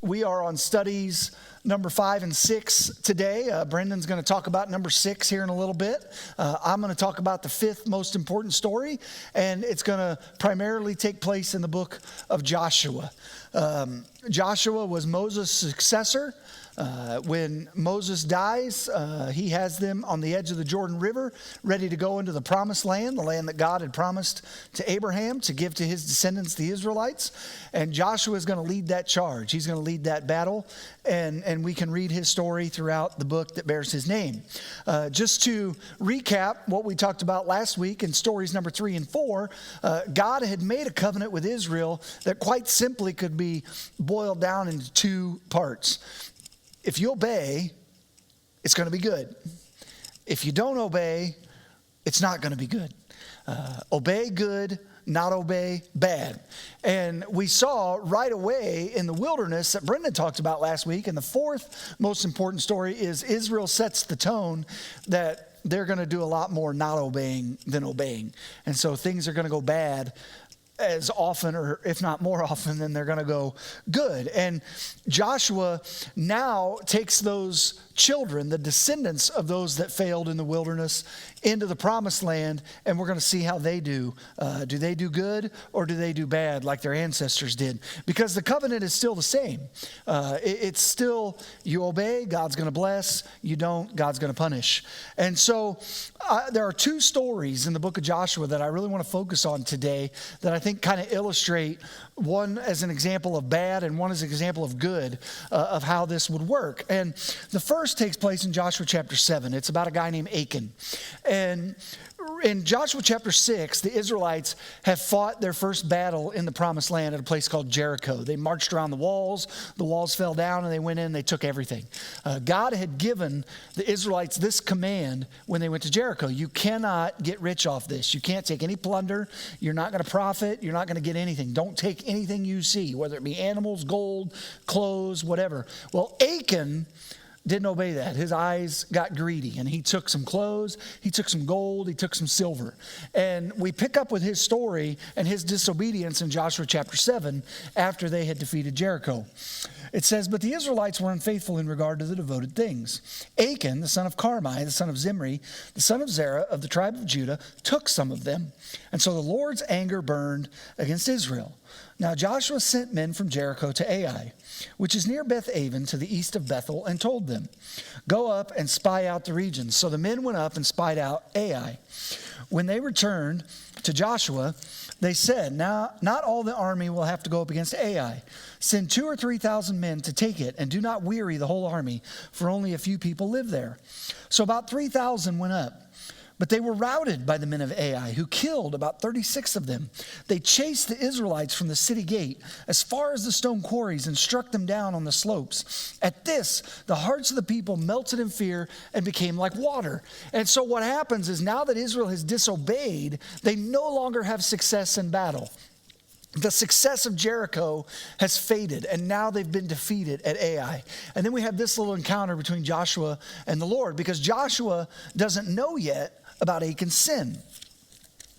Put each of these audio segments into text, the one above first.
We are on studies number 5 and 6 today. Brendan's going to talk about number 6 here in a little bit. I'm going to talk about the 5th most important story, and it's going to primarily take place in the book of Joshua. Joshua was Moses' successor. When Moses dies, he has them on the edge of the Jordan River, ready to go into the promised land, the land that God had promised to Abraham to give to his descendants, the Israelites. And Joshua is going to lead that charge. He's going to lead that battle, and we can read his story throughout the book that bears his name. Just to recap what we talked about last week in stories number 3 and 4, God had made a covenant with Israel that quite simply could be boiled down into 2 parts. If you obey, it's going to be good. If you don't obey, it's not going to be good. Obey good, not obey bad. And we saw right away in the wilderness that Brenden talked about last week, and the 4th most important story is Israel sets the tone that they're going to do a lot more not obeying than obeying. And so things are going to go bad as often, or if not more often, than they're going to go good. And Joshua now takes those children, the descendants of those that failed in the wilderness, into the promised land, and we're going to see how they do. Do they do good, or do they do bad like their ancestors did? Because the covenant is still the same. It's still, you obey, God's going to bless. You don't, God's going to punish. And so there are 2 stories in the book of Joshua that I really want to focus on today that I think kind of illustrate, one as an example of bad and one as an example of good, of how this would work. And the first takes place in Joshua chapter 7. It's about a guy named Achan. And in Joshua chapter 6, the Israelites have fought their first battle in the promised land at a place called Jericho. They marched around the walls fell down, and they went in, they took everything. God had given the Israelites this command when they went to Jericho. You cannot get rich off this. You can't take any plunder. You're not going to profit. You're not going to get anything. Don't take anything you see, whether it be animals, gold, clothes, whatever. Well, Achan didn't obey that. His eyes got greedy, and he took some clothes, he took some gold, he took some silver. And we pick up with his story and his disobedience in Joshua chapter 7 after they had defeated Jericho. It says, but the Israelites were unfaithful in regard to the devoted things. Achan, the son of Carmi, the son of Zimri, the son of Zerah of the tribe of Judah, took some of them. And so the Lord's anger burned against Israel. Now Joshua sent men from Jericho to Ai, which is near Beth-aven to the east of Bethel, and told them, go up and spy out the regions. So the men went up and spied out Ai. When they returned to Joshua, they said, now not all the army will have to go up against Ai. Send 2,000 or 3,000 men to take it, and do not weary the whole army, for only a few people live there. So about 3,000 went up. But they were routed by the men of Ai, who killed about 36 of them. They chased the Israelites from the city gate as far as the stone quarries and struck them down on the slopes. At this, the hearts of the people melted in fear and became like water. And so what happens is, now that Israel has disobeyed, they no longer have success in battle. The success of Jericho has faded, and now they've been defeated at Ai. And then we have this little encounter between Joshua and the Lord, because Joshua doesn't know yet about Achan's sin.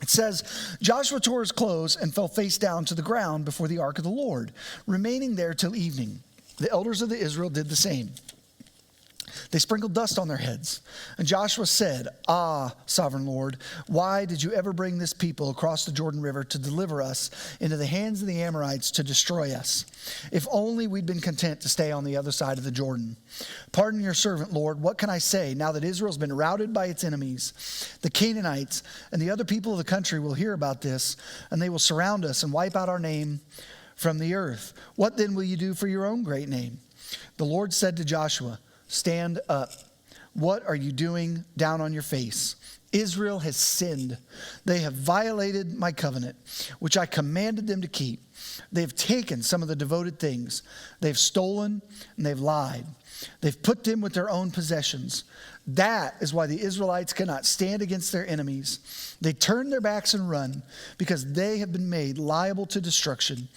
It says, Joshua tore his clothes and fell face down to the ground before the ark of the Lord, remaining there till evening. The elders of the Israel did the same. They sprinkled dust on their heads. And Joshua said, ah, sovereign Lord, why did you ever bring this people across the Jordan River to deliver us into the hands of the Amorites to destroy us? If only we'd been content to stay on the other side of the Jordan. Pardon your servant, Lord. What can I say now that Israel's been routed by its enemies? The Canaanites and the other people of the country will hear about this, and they will surround us and wipe out our name from the earth. What then will you do for your own great name? The Lord said to Joshua, stand up. What are you doing down on your face? Israel has sinned. They have violated my covenant, which I commanded them to keep. They've taken some of the devoted things. They've stolen and they've lied. They've put them with their own possessions. That is why the Israelites cannot stand against their enemies. They turn their backs and run because they have been made liable to destruction.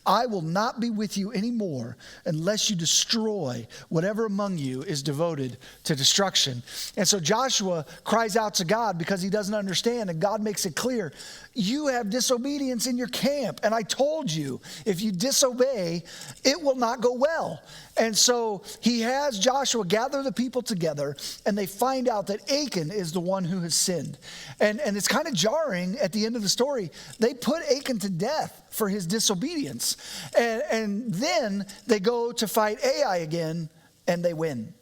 I will not be with you anymore unless you destroy whatever among you is devoted to destruction. And so Joshua cries out to God because he doesn't understand, and God makes it clear, you have disobedience in your camp, and I told you. If you disobey, it will not go well. And so he has Joshua gather the people together, and they find out that Achan is the one who has sinned. And it's kind of jarring at the end of the story. They put Achan to death for his disobedience. And then they go to fight Ai again, and they win.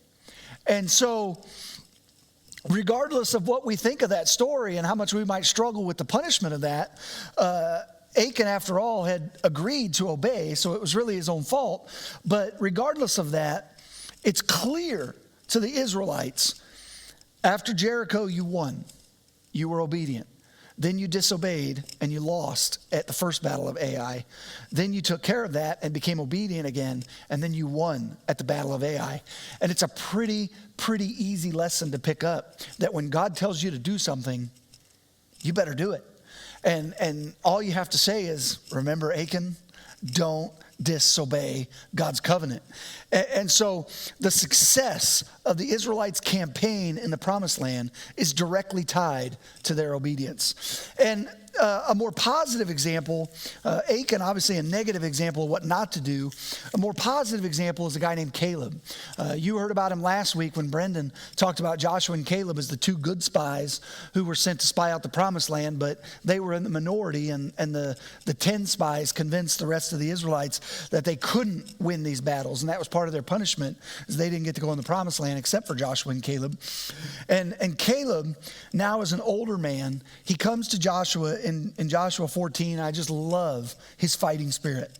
And so regardless of what we think of that story and how much we might struggle with the punishment of that, Achan, after all, had agreed to obey, so it was really his own fault. But regardless of that, it's clear to the Israelites, after Jericho, you won. You were obedient. Then you disobeyed and you lost at the first battle of Ai. Then you took care of that and became obedient again, and then you won at the battle of Ai. And it's a pretty easy lesson to pick up, that when God tells you to do something, you better do it. And all you have to say is, remember, Achan, don't disobey God's covenant. And so the success of the Israelites' campaign in the Promised Land is directly tied to their obedience. And a more positive example, Achan, obviously a negative example of what not to do. A more positive example is a guy named Caleb. You heard about him last week when Brenden talked about Joshua and Caleb as the two good spies who were sent to spy out the Promised Land, but they were in the minority, and the 10 spies convinced the rest of the Israelites that they couldn't win these battles, and that was part of their punishment, is they didn't get to go in the Promised Land except for Joshua and Caleb. And Caleb, now as an older man, he comes to Joshua in Joshua 14. I just love his fighting spirit.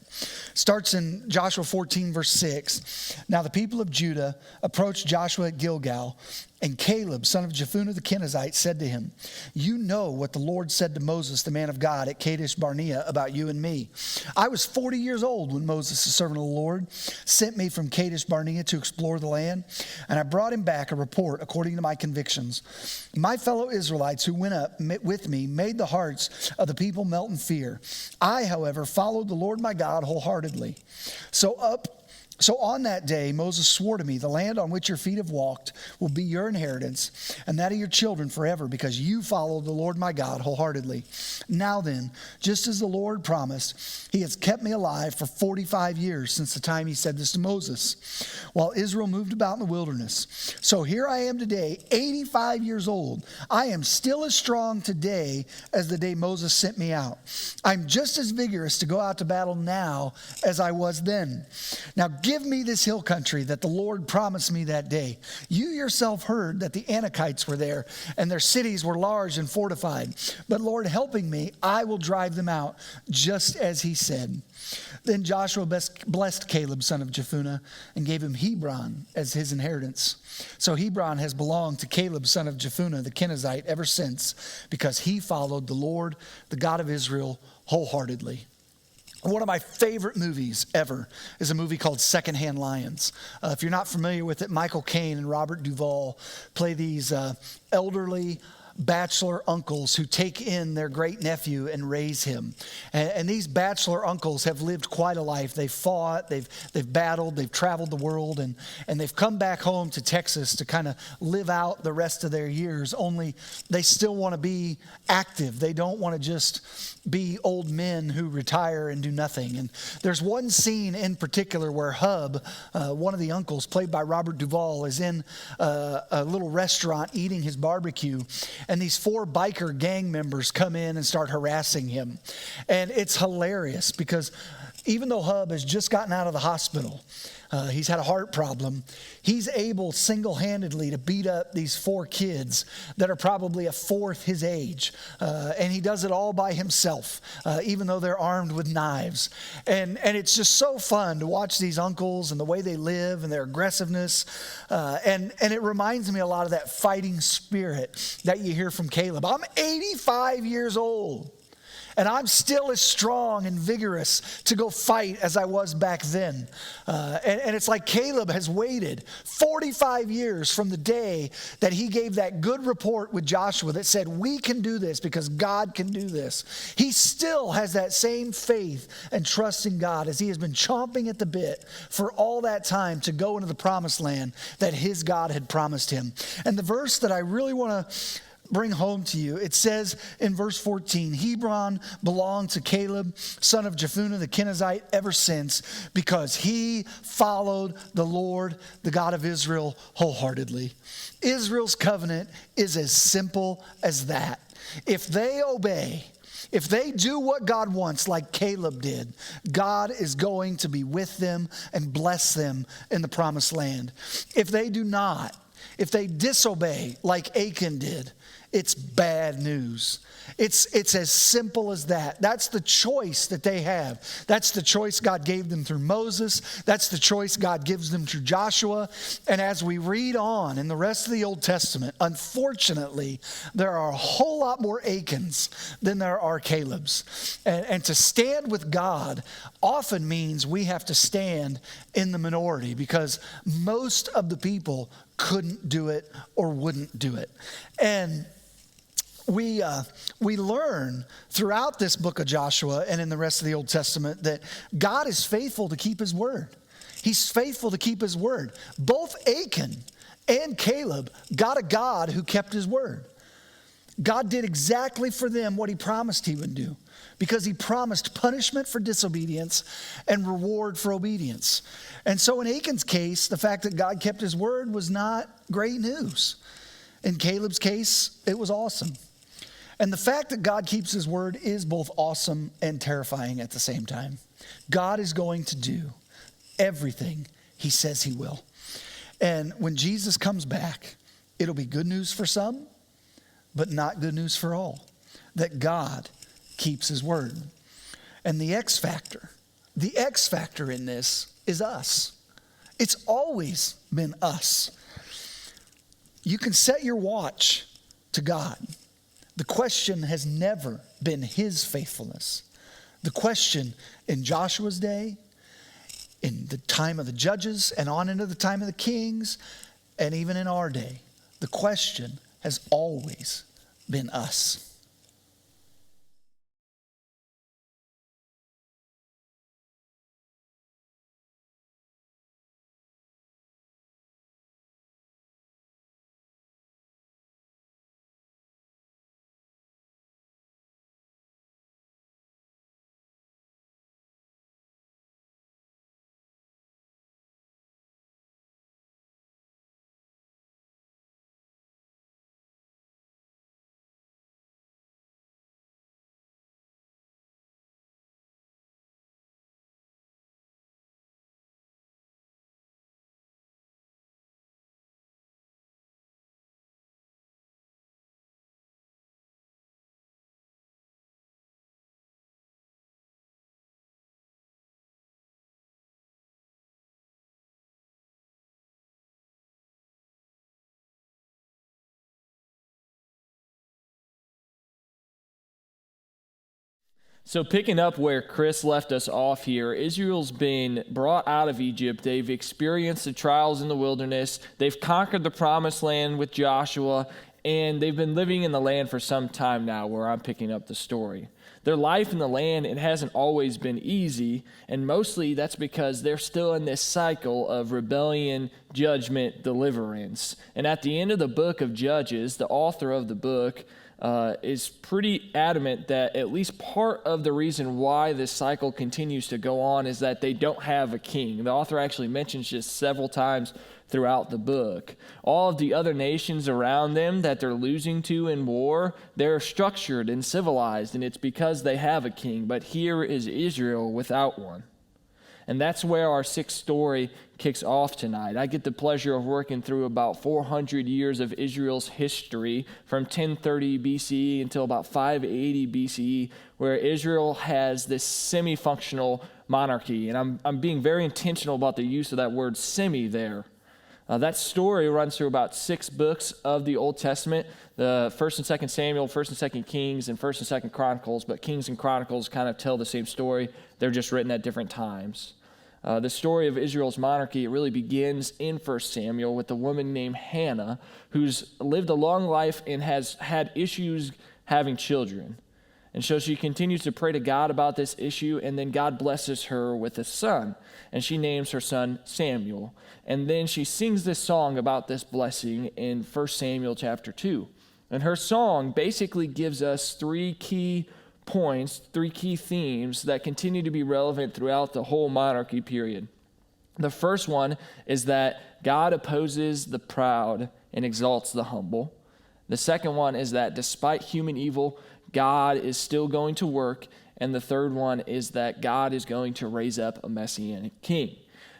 Starts in Joshua 14, verse 6. Now the people of Judah approached Joshua at Gilgal, and Caleb, son of Jephunneh the Kenizzite, said to him, you know what the Lord said to Moses, the man of God, at Kadesh Barnea about you and me. I was 40 years old when Moses, the servant of the Lord, sent me from Kadesh Barnea to explore the land, and I brought him back a report according to my convictions. My fellow Israelites who went up with me made the hearts of the people melt in fear. I, however, followed the Lord my God wholeheartedly. So on that day, Moses swore to me, the land on which your feet have walked will be your inheritance, and that of your children forever, because you followed the Lord my God wholeheartedly. Now then, just as the Lord promised, he has kept me alive for 45 years since the time he said this to Moses, while Israel moved about in the wilderness. So here I am today, 85 years old. I am still as strong today as the day Moses sent me out. I'm just as vigorous to go out to battle now as I was then. Now give me this hill country that the Lord promised me that day. You yourself heard that the Anakites were there, and their cities were large and fortified. But Lord, helping me, I will drive them out, just as he said. Then Joshua blessed Caleb, son of Jephunneh, and gave him Hebron as his inheritance. So Hebron has belonged to Caleb, son of Jephunneh, the Kenizzite, ever since, because he followed the Lord, the God of Israel, wholeheartedly. One of my favorite movies ever is a movie called Secondhand Lions. If you're not familiar with it, Michael Caine and Robert Duvall play these elderly bachelor uncles who take in their great nephew and raise him. And these bachelor uncles have lived quite a life. They've fought, they've battled, they've traveled the world, and they've come back home to Texas to kind of live out the rest of their years, only they still want to be active. They don't want to just be old men who retire and do nothing. And there's one scene in particular where Hub, one of the uncles, played by Robert Duvall, is in a little restaurant eating his barbecue, and these 4 biker gang members come in and start harassing him. And it's hilarious because even though Hub has just gotten out of the hospital, he's had a heart problem, he's able single-handedly to beat up these 4 kids that are probably a fourth his age. And he does it all by himself, even though they're armed with knives. And it's just so fun to watch these uncles and the way they live and their aggressiveness. And it reminds me a lot of that fighting spirit that you hear from Caleb. I'm 85 years old, and I'm still as strong and vigorous to go fight as I was back then. And it's like Caleb has waited 45 years from the day that he gave that good report with Joshua that said, we can do this because God can do this. He still has that same faith and trust in God as he has been chomping at the bit for all that time to go into the promised land that his God had promised him. And the verse that I really want to bring home to you. It says in verse 14, Hebron belonged to Caleb, son of Jephunneh the Kenizzite, ever since, because he followed the Lord, the God of Israel, wholeheartedly. Israel's covenant is as simple as that. If they obey, if they do what God wants, like Caleb did, God is going to be with them and bless them in the promised land. If they do not, if they disobey like Achan did, it's bad news. It's as simple as that. That's the choice that they have. That's the choice God gave them through Moses. That's the choice God gives them through Joshua. And as we read on in the rest of the Old Testament, unfortunately, there are a whole lot more Achans than there are Calebs. And to stand with God often means we have to stand in the minority, because most of the people couldn't do it or wouldn't do it. And we learn throughout this book of Joshua and in the rest of the Old Testament that God is faithful to keep his word. He's faithful to keep his word. Both Achan and Caleb got a God who kept his word. God did exactly for them what he promised he would do, because he promised punishment for disobedience and reward for obedience. And so in Achan's case, the fact that God kept his word was not great news. In Caleb's case, it was awesome. And the fact that God keeps his word is both awesome and terrifying at the same time. God is going to do everything he says he will. And when Jesus comes back, it'll be good news for some, but not good news for all, that God keeps his word. And the X factor in this is us. It's always been us. You can set your watch to God. The question has never been his faithfulness. The question in Joshua's day, in the time of the judges, and on into the time of the kings, and even in our day, the question has always been us. So picking up where Chris left us off here, Israel's been brought out of Egypt. They've experienced the trials in the wilderness. They've conquered the promised land with Joshua, and they've been living in the land for some time now, where I'm picking up the story. Their life in the land, it hasn't always been easy, and mostly that's because they're still in this cycle of rebellion, judgment, deliverance. And at the end of the book of Judges, the author of the book is pretty adamant that at least part of the reason why this cycle continues to go on is that they don't have a king. The author actually mentions this several times throughout the book. All of the other nations around them that they're losing to in war, they're structured and civilized, and it's because they have a king. But here is Israel without one. And that's where our sixth story kicks off tonight. I get the pleasure of working through about 400 years of Israel's history from 1030 BCE until about 580 BCE, where Israel has this semi-functional monarchy. And I'm being very intentional about the use of that word semi there. That story runs through about 6 books of the Old Testament, the 1st and 2nd Samuel, 1st and 2nd Kings, and 1st and 2nd Chronicles, but Kings and Chronicles kind of tell the same story. They're just written at different times. The story of Israel's monarchy, it really begins in 1 Samuel with a woman named Hannah, who's lived a long life and has had issues having children. And so she continues to pray to God about this issue, and then God blesses her with a son, and she names her son Samuel. And then she sings this song about this blessing in 1 Samuel chapter 2. And her song basically gives us three key points, three key themes that continue to be relevant throughout the whole monarchy period. The first one is that God opposes the proud and exalts the humble. The second one is that despite human evil, God is still going to work. And the third one is that God is going to raise up a messianic king.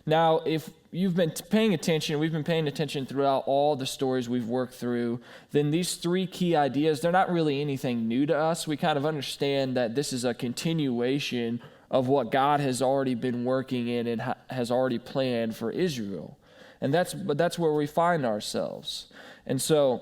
Now, if you've been paying attention, we've been paying attention throughout all the stories we've worked through, then these three key ideas, they're not really anything new to us. We kind of understand that this is a continuation of what God has already been working in and has already planned for Israel. And that's where we find ourselves. And so,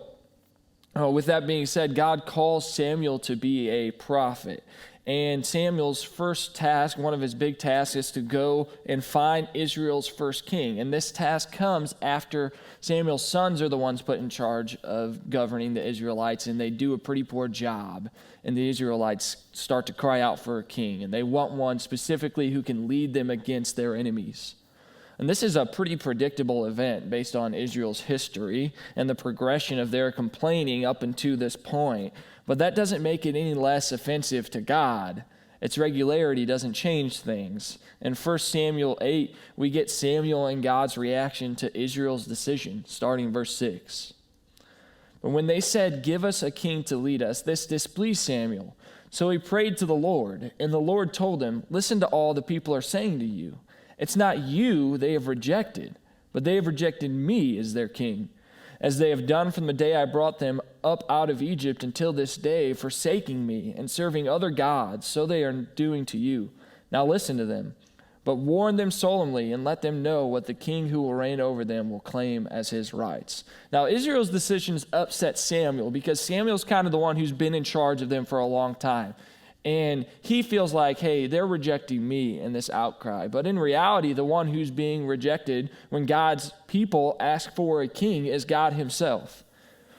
with that being said, God calls Samuel to be a prophet. And Samuel's first task, one of his big tasks, is to go and find Israel's first king. And this task comes after Samuel's sons are the ones put in charge of governing the Israelites, and they do a pretty poor job. And the Israelites start to cry out for a king, and they want one specifically who can lead them against their enemies. And this is a pretty predictable event based on Israel's history and the progression of their complaining up until this point. But that doesn't make it any less offensive to God. Its regularity doesn't change things. In 1 Samuel 8, we get Samuel and God's reaction to Israel's decision, starting verse 6. But when they said, "Give us a king to lead us," this displeased Samuel. So he prayed to the Lord, and the Lord told him, "Listen to all the people are saying to you. It's not you they have rejected, but they have rejected me as their king, as they have done from the day I brought them up out of Egypt until this day, forsaking me and serving other gods, so they are doing to you. Now listen to them, but warn them solemnly and let them know what the king who will reign over them will claim as his rights." Now Israel's decisions upset Samuel because Samuel's kind of the one who's been in charge of them for a long time. And he feels like, hey, they're rejecting me in this outcry. But in reality, the one who's being rejected when God's people ask for a king is God himself.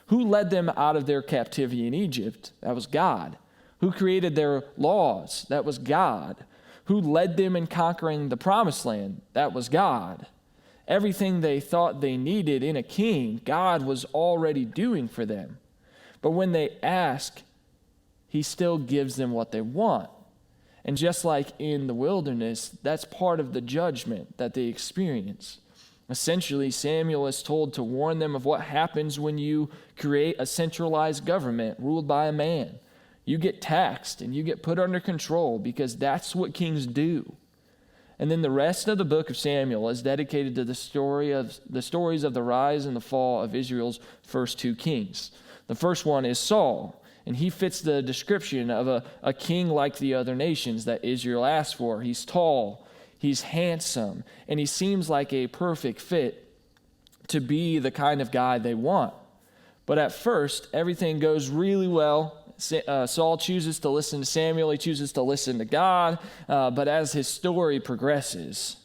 Who led them out of their captivity in Egypt? That was God. Who created their laws? That was God. Who led them in conquering the promised land? That was God. Everything they thought they needed in a king, God was already doing for them. But when they ask, he still gives them what they want. And just like in the wilderness, that's part of the judgment that they experience. Essentially, Samuel is told to warn them of what happens when you create a centralized government ruled by a man. You get taxed and you get put under control because that's what kings do. And then the rest of the book of Samuel is dedicated to the stories of the rise and the fall of Israel's first two kings. The first one is Saul. And he fits the description of a king like the other nations that Israel asked for. He's tall, he's handsome, and he seems like a perfect fit to be the kind of guy they want. But at first, everything goes really well. Saul chooses to listen to Samuel, he chooses to listen to God, but as his story progresses,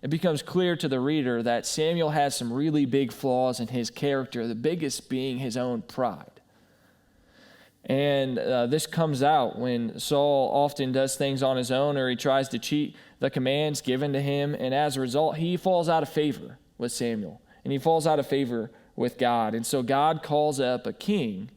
it becomes clear to the reader that Samuel has some really big flaws in his character, the biggest being his own pride. And this comes out when Saul often does things on his own or he tries to cheat the commands given to him. And as a result, he falls out of favor with Samuel. And he falls out of favor with God. And so God calls up a king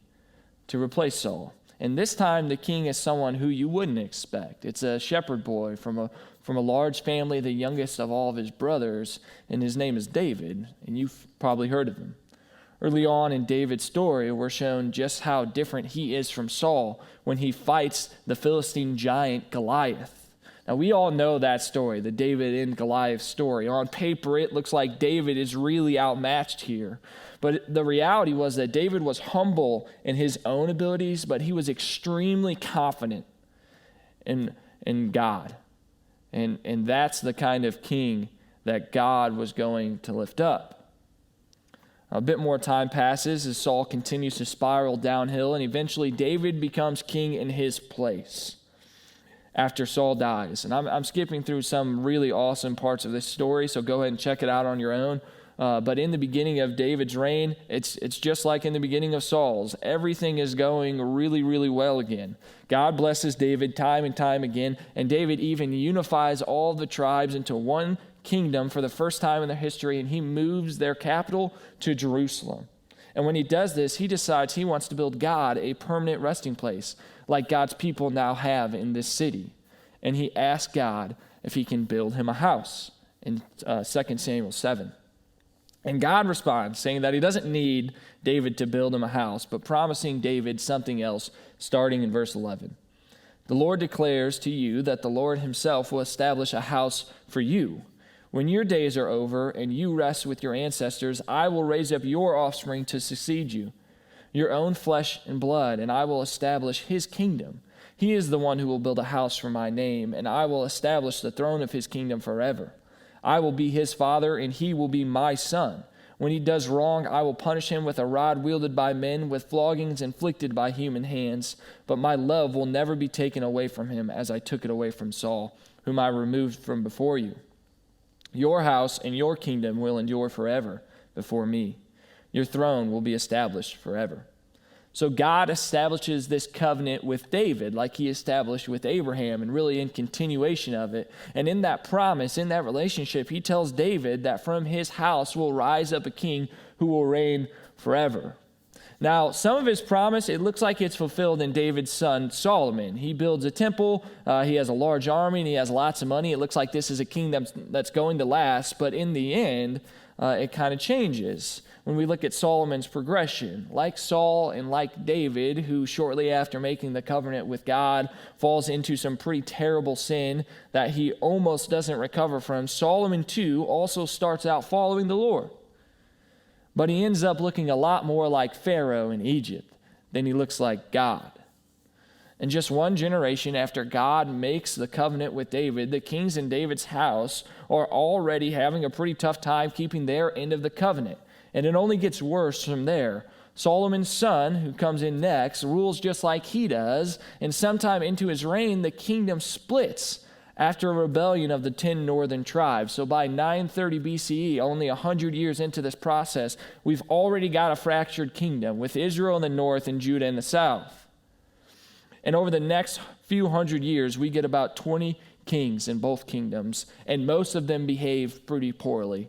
to replace Saul. And this time the king is someone who you wouldn't expect. It's a shepherd boy from a large family, the youngest of all of his brothers. And his name is David. And you've probably heard of him. Early on in David's story, we're shown just how different he is from Saul when he fights the Philistine giant Goliath. Now, we all know that story, the David and Goliath story. On paper, it looks like David is really outmatched here. But the reality was that David was humble in his own abilities, but he was extremely confident in God. And that's the kind of king that God was going to lift up. A bit more time passes as Saul continues to spiral downhill, and eventually David becomes king in his place after Saul dies. And I'm skipping through some really awesome parts of this story, so go ahead and check it out on your own. But in the beginning of David's reign, it's just like in the beginning of Saul's. Everything is going really, really well again. God blesses David time and time again, and David even unifies all the tribes into one kingdom for the first time in their history, and he moves their capital to Jerusalem. And when he does this, he decides he wants to build God a permanent resting place, like God's people now have in this city. And he asks God if he can build him a house in 2 Samuel 7. And God responds, saying that he doesn't need David to build him a house, but promising David something else, starting in verse 11. The Lord declares to you that the Lord himself will establish a house for you. When your days are over and you rest with your ancestors, I will raise up your offspring to succeed you, your own flesh and blood, and I will establish his kingdom. He is the one who will build a house for my name, and I will establish the throne of his kingdom forever. I will be his father, and he will be my son. When he does wrong, I will punish him with a rod wielded by men, with floggings inflicted by human hands. But my love will never be taken away from him, as I took it away from Saul, whom I removed from before you. Your house and your kingdom will endure forever before me. Your throne will be established forever. So God establishes this covenant with David like he established with Abraham, and really in continuation of it. And in that promise, in that relationship, he tells David that from his house will rise up a king who will reign forever. Now, some of his promise, it looks like it's fulfilled in David's son, Solomon. He builds a temple, he has a large army, and he has lots of money. It looks like this is a kingdom that's going to last, but in the end, it kind of changes when we look at Solomon's progression. Like Saul and like David, who shortly after making the covenant with God falls into some pretty terrible sin that he almost doesn't recover from, Solomon too also starts out following the Lord. But he ends up looking a lot more like Pharaoh in Egypt than he looks like God. And just one generation after God makes the covenant with David, the kings in David's house are already having a pretty tough time keeping their end of the covenant. And it only gets worse from there. Solomon's son, who comes in next, rules just like he does, and sometime into his reign, the kingdom splits after a rebellion of the 10 northern tribes. So by 930 BCE, only 100 years into this process, we've already got a fractured kingdom with Israel in the north and Judah in the south. And over the next few hundred years, we get about 20 kings in both kingdoms, and most of them behave pretty poorly.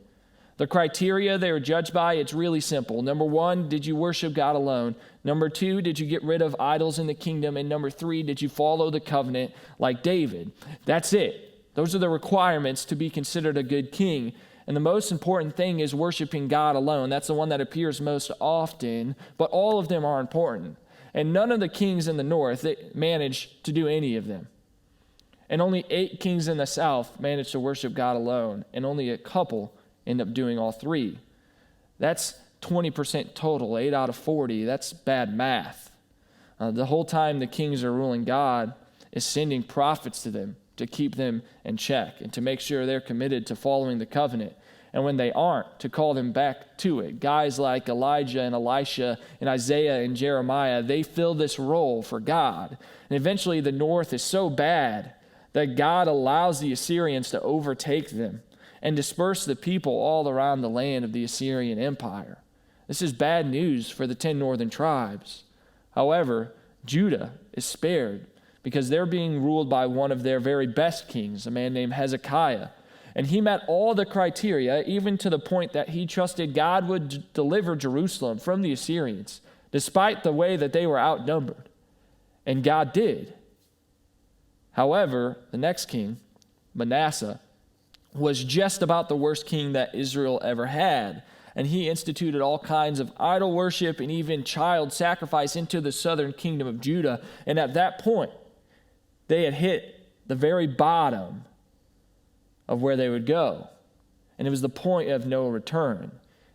The criteria they were judged by, it's really simple. Number 1, did you worship God alone? Number 2, did you get rid of idols in the kingdom? And number 3, did you follow the covenant like David? That's it. Those are the requirements to be considered a good king. And the most important thing is worshiping God alone. That's the one that appears most often, but all of them are important. And none of the kings in the north managed to do any of them. And only 8 kings in the south managed to worship God alone, and only a couple end up doing all 3. That's 20% total, 8 out of 40. That's bad math. The whole time the kings are ruling, God is sending prophets to them to keep them in check and to make sure they're committed to following the covenant. And when they aren't, to call them back to it. Guys like Elijah and Elisha and Isaiah and Jeremiah, they fill this role for God. And eventually the north is so bad that God allows the Assyrians to overtake them and disperse the people all around the land of the Assyrian Empire. This is bad news for the 10 northern tribes. However, Judah is spared because they're being ruled by one of their very best kings, a man named Hezekiah. And he met all the criteria, even to the point that he trusted God would deliver Jerusalem from the Assyrians, despite the way that they were outnumbered. And God did. However, the next king, Manasseh, was just about the worst king that Israel ever had. And he instituted all kinds of idol worship and even child sacrifice into the southern kingdom of Judah. And at that point, they had hit the very bottom of where they would go. And it was the point of no return.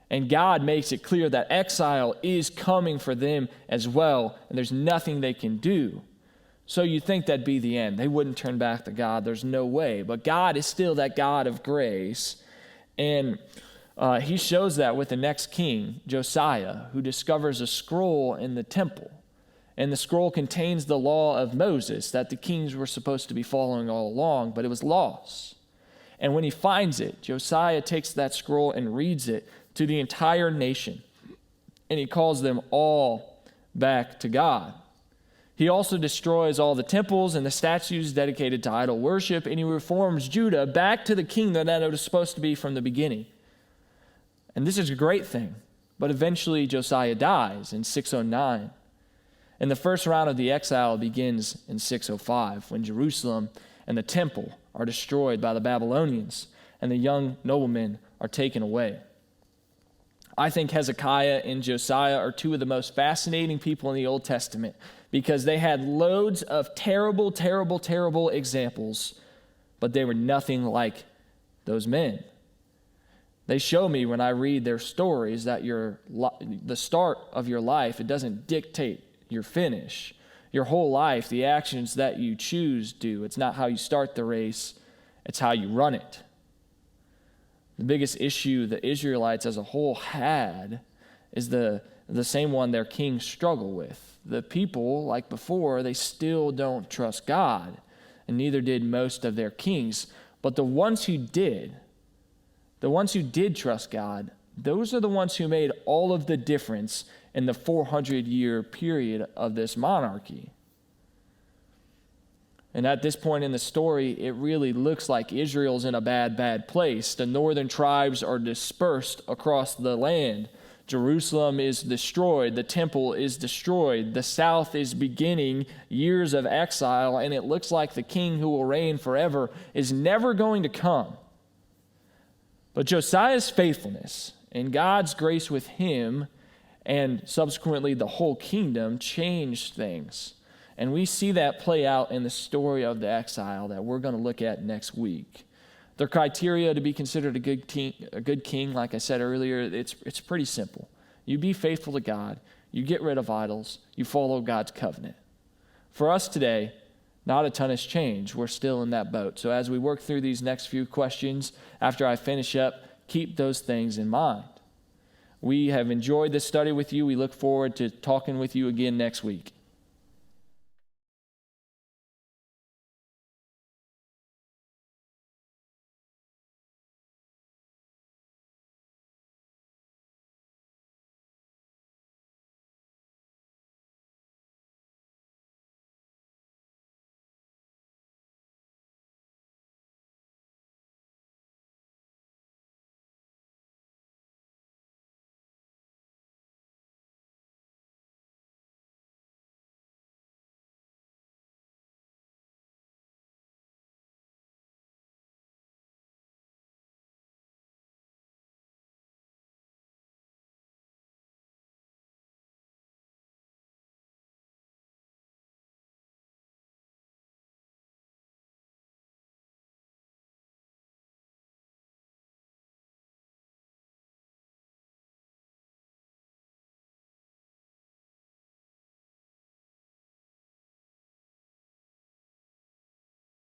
And God makes it clear that exile is coming for them as well, and there's nothing they can do. So you'd think that'd be the end. They wouldn't turn back to God. There's no way. But God is still that God of grace. And he shows that with the next king, Josiah, who discovers a scroll in the temple. And the scroll contains the law of Moses that the kings were supposed to be following all along, but it was lost. And when he finds it, Josiah takes that scroll and reads it to the entire nation. And he calls them all back to God. He also destroys all the temples and the statues dedicated to idol worship, and he reforms Judah back to the kingdom that it was supposed to be from the beginning. And this is a great thing, But eventually Josiah dies in 609. And the first round of the exile begins in 605 when Jerusalem and the temple are destroyed by the Babylonians and the young noblemen are taken away. I think Hezekiah and Josiah are two of the most fascinating people in the Old Testament because they had loads of terrible, terrible, terrible examples, but they were nothing like those men. They show me when I read their stories that the start of your life, it doesn't dictate your finish. Your whole life, the actions that you choose do. It's not how you start the race, it's how you run it. The biggest issue the Israelites as a whole had is the same one their kings struggle with. The people, like before, they still don't trust God, and neither did most of their kings. But the ones who did trust God, those are the ones who made all of the difference in the 400-year period of this monarchy. And at this point in the story, it really looks like Israel's in a bad, bad place. The northern tribes are dispersed across the land. Jerusalem is destroyed. The temple is destroyed. The south is beginning years of exile, and it looks like the king who will reign forever is never going to come. But Josiah's faithfulness and God's grace with him and subsequently the whole kingdom changed things. And we see that play out in the story of the exile that we're going to look at next week. The criteria to be considered a good king, like I said earlier, it's pretty simple. You be faithful to God, you get rid of idols, you follow God's covenant. For us today, not a ton has changed. We're still in that boat. So as we work through these next few questions, after I finish up, keep those things in mind. We have enjoyed this study with you. We look forward to talking with you again next week.